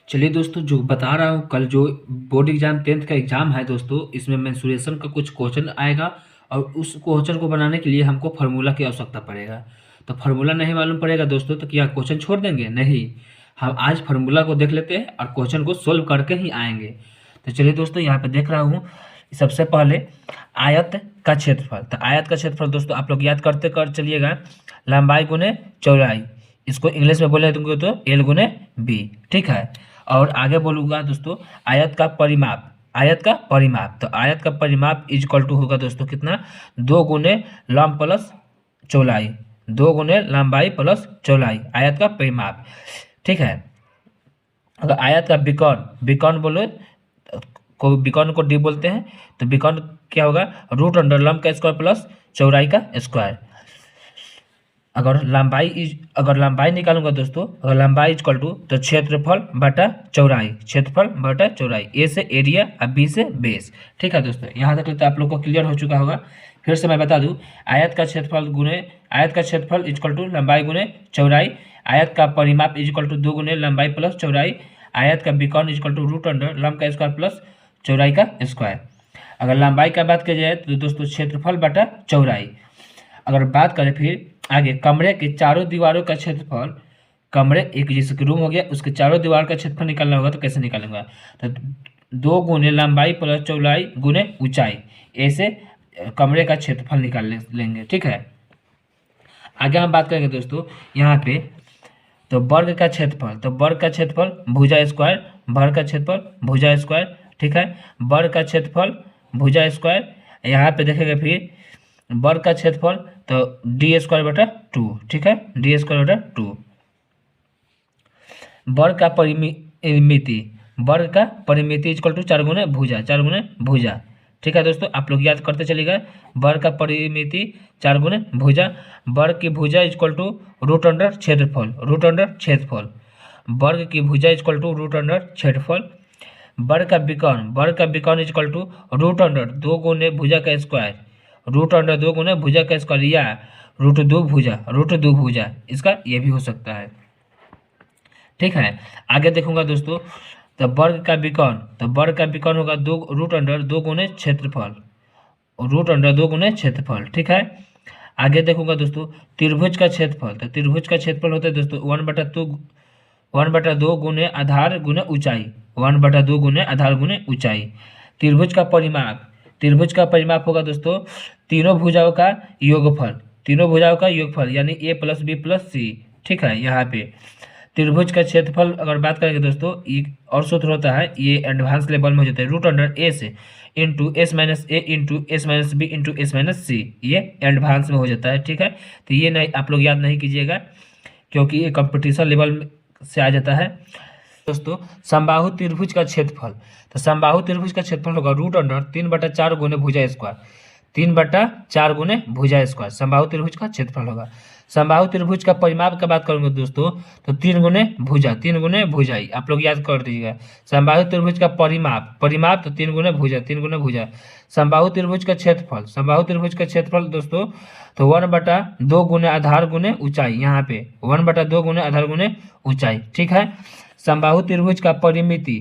चलिए दोस्तों, जो बता रहा हूँ, कल जो बोर्ड एग्जाम 10th का एग्जाम है दोस्तों, इसमें मेंसुरेशन का कुछ क्वेश्चन आएगा और उस क्वेश्चन को बनाने के लिए हमको फार्मूला की आवश्यकता पड़ेगा। तो फार्मूला नहीं मालूम पड़ेगा दोस्तों तो क्या क्वेश्चन छोड़ देंगे? नहीं, हम आज फार्मूला को देख लेते हैं और क्वेश्चन को सोल्व करके ही आएंगे। तो चलिए दोस्तों, यहाँ पे देख रहा हूँ सबसे पहले आयत का क्षेत्रफल। तो आयत का क्षेत्रफल दोस्तों आप लोग याद करते कर चलिएगा, लंबाई गुने चौड़ाई। इसको इंग्लिश में बोले तो एल गुने बी, ठीक है। और आगे बोलूँगा दोस्तों, आयत का परिमाप। आयत का परिमाप, तो आयत का परिमाप इज इक्वल टू होगा दोस्तों कितना? 2 गुने लंब प्लस चौड़ाई, 2 गुने लंबाई प्लस चौड़ाई, आयत का परिमाप, ठीक है। अगर आयत का विकर्ण, विकर्ण बोलो को, विकर्ण को डी बोलते हैं, तो विकर्ण क्या होगा? रूट अंडर लंब का स्क्वायर प्लस चौड़ाई का स्क्वायर। अगर लंबाई निकालूंगा दोस्तों, अगर लंबाई इक्वल टू तो क्षेत्रफल बटा चौड़ाई, क्षेत्रफल बटा चौड़ाई, ए से एरिया और बी से बेस, ठीक है दोस्तों। यहाँ तक तो आप लोग को क्लियर हो चुका होगा। फिर से मैं बता दूं, आयत का क्षेत्रफल इक्वल टू लंबाई गुने चौड़ाई, आयत का परिमाप इक्वल टू 2 गुने लंबाई प्लस चौड़ाई, आयत का विकर्ण इक्वल टू रूट अंडर लंब का स्क्वायर प्लस चौड़ाई का स्क्वायर। अगर लंबाई का बात की जाए तो दोस्तों क्षेत्रफल बटा चौड़ाई। अगर बात करें फिर आगे, कमरे के चारों दीवारों का क्षेत्रफल, कमरे एक जैसे रूम हो गया, उसके चारों दीवार का क्षेत्रफल निकालना होगा तो कैसे निकालूंगा? तो 2 गुने लंबाई प्लस चौड़ाई गुने ऊंचाई, ऐसे कमरे का क्षेत्रफल निकाल लेंगे, ठीक है। आगे हम बात करेंगे दोस्तों यहाँ पे, तो वर्ग का क्षेत्रफल, तो वर्ग का क्षेत्रफल भुजा स्क्वायर, वर्ग का क्षेत्रफल भुजा स्क्वायर, ठीक है। वर्ग का क्षेत्रफल भुजा स्क्वायर, यहाँ पे देखेंगे फिर वर्ग का क्षेत्रफल तो डी स्क्वायर बटा 2, ठीक है, डी स्क्वायर बटा 2। वर्ग का परिमिति, वर्ग का परिमिति इक्वल टू 4 गुने भुजा, 4 गुने भुजा, ठीक है दोस्तों। आप लोग याद करते चलिएगा, वर्ग का परिमिति 4 गुने भुजा, वर्ग की भुजा इक्वल टू रूट अंडर क्षेत्रफल, रूट अंडर क्षेत्रफल, वर्ग की भुजा इक्वल टू रूट अंडर क्षेत्रफल। वर्ग का विकर्ण इक्वल टू रूट अंडर 2 गुने भुजा का स्क्वायर, रूट अंडर 2 गुने भुजा का स्क्वायर, या रूट 2 भुजा, रूट 2 भुजा, इसका ये भी हो सकता है, ठीक है। आगे देखूंगा दोस्तों, तो वर्ग का विकर्ण, तो वर्ग का विकर्ण होगा 2 रूट अंडर 2 गुने क्षेत्रफल, रूट अंडर 2 गुने क्षेत्रफल, ठीक है। आगे देखूंगा दोस्तों, त्रिभुज का क्षेत्रफल, तो त्रिभुज का क्षेत्रफल होता है दोस्तों 1/2 गुने आधार गुने ऊंचाई, 1/2 गुने आधार गुने ऊंचाई। त्रिभुज का परिमाप, त्रिभुज का परिमाप होगा दोस्तों तीनों भुजाओं का योगफल, तीनों भुजाओं का योगफल, यानी ए प्लस बी प्लस सी, ठीक है। यहाँ पे त्रिभुज का क्षेत्रफल अगर बात करेंगे दोस्तों, एक और सूत्र होता है, ये एडवांस लेवल में हो जाता है, रूट अंडर ए से into S minus A into S minus B into S minus C, ये एडवांस में हो जाता है, ठीक है। तो ये नहीं, आप लोग याद नहीं कीजिएगा क्योंकि ये कंपटीशन लेवल से आ जाता है दोस्तों। समबाहु त्रिभुज का क्षेत्रफल, तो समबाहु त्रिभुज का क्षेत्रफल होगा रूट अंडर 3/4 गुने भुजा स्क्वायर, 3/4 गुने भुजा स्क्वायर, समबाहु त्रिभुज का क्षेत्रफल होगा। समबाहु त्रिभुज का परिमाप का बात करूंगा दोस्तों, तो 3 गुने भुजा, 3 गुने भुजाई, आप लोग याद कर दीजिएगा। समबाहु त्रिभुज का परिमाप, परिमाप तो 3 गुने भुजा, 3 गुने भुजा। समबाहु त्रिभुज का क्षेत्रफल, समबाहु त्रिभुज का क्षेत्रफल दोस्तों तो 1/2 गुने आधार गुने ऊंचाई, यहाँ पे 1/2 गुने आधार गुने ऊंचाई, ठीक है। समबाहु त्रिभुज का परिमिति,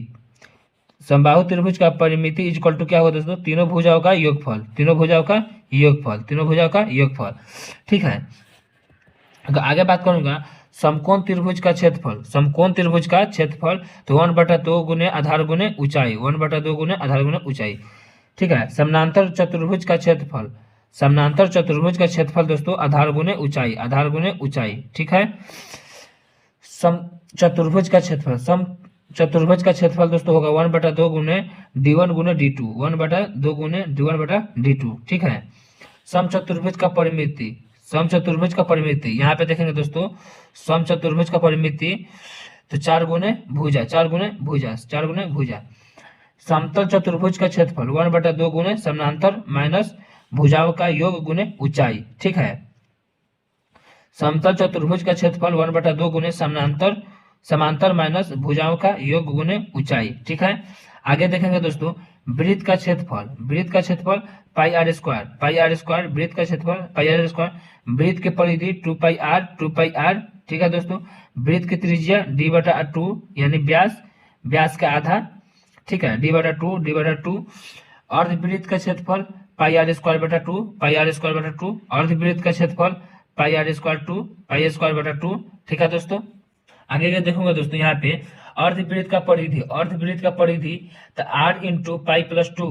समबाहु त्रिभुज का परिमिति इक्वल टू क्या होगा दोस्तों? तीनों भुजाओं का योगफल, तीनों भुजाओं का योगफल, तीनों भुजाओं का योगफल, ठीक है। अगर आगे बात करूंगा समकोण त्रिभुज का क्षेत्रफल, समकोण त्रिभुज का क्षेत्रफल तो 1/2 गुने आधार गुने ऊंचाई, 1/2 गुने आधार गुने ऊंचाई, ठीक है। समानांतर चतुर्भुज का क्षेत्रफल, समानांतर चतुर्भुज का क्षेत्रफल दोस्तों आधार गुने ऊंचाई, आधार गुने ऊंचाई, ठीक है। सम चतुर्भुज का क्षेत्रफल, सम चतुर्भुज का क्षेत्रफल दोस्तों होगा 1/2 गुने d1 गुने d2, 1/2 गुने d1 बटा d2, ठीक है। सम चतुर्भुज का परिमिति, सम चतुर्भुज का परिमिति यहाँ पे देखेंगे दोस्तों, सम चतुर्भुज का परिमिति तो 4 गुने भुजा, 4 गुने भुजा, 4 गुने भुजा। समतल चतुर्भुज का क्षेत्रफल 1/2 गुने समानांतर माइनस भुजाओं का योग गुने ऊंचाई, ठीक है। समतल चतुर्भुज का क्षेत्रफल 1/2 गुने समानांतर, समांतर माइनस भुजाओं का योग गुने ऊंचाई, ठीक है। आगे देखेंगे दोस्तों वृत्त का क्षेत्रफल, वृत्त का क्षेत्रफल pi R square, pi R square, वृत्त का क्षेत्रफल पाई आर स्क्वायर, वृत्त की परिधि 2 पाई आर, ठीक है दोस्तों। वृत्त की त्रिज्या d/2 यानी व्यास, व्यास का आधा, ठीक है, d/2 अर्धवृत्त का क्षेत्रफल पाई आर स्क्वायर बटा 2 पाई आर स्क्वायर बटा 2, अर्धवृत्त का क्षेत्रफल pi R square 2 pi square बटा 2। ठीक है दोस्तों, आगे का देखूंगा दोस्तों, यहाँ पे अर्धवृत्त का परिधि तो r इंटू पाई प्लस 2।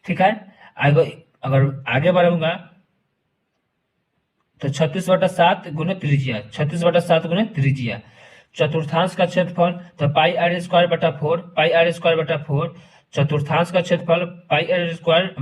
ठीक है, अगर आगे बढ़ूंगा तो 36/7 गुने त्रिज्या, 36/7 गुने त्रिज्या। चतुर्थांश का क्षेत्रफल तो पाई आर स्क्वायर बटा 4 पाई आर स्क्वायर बटा 4, चतुर्थांश का क्षेत्रफल पाई आर स्क्वायर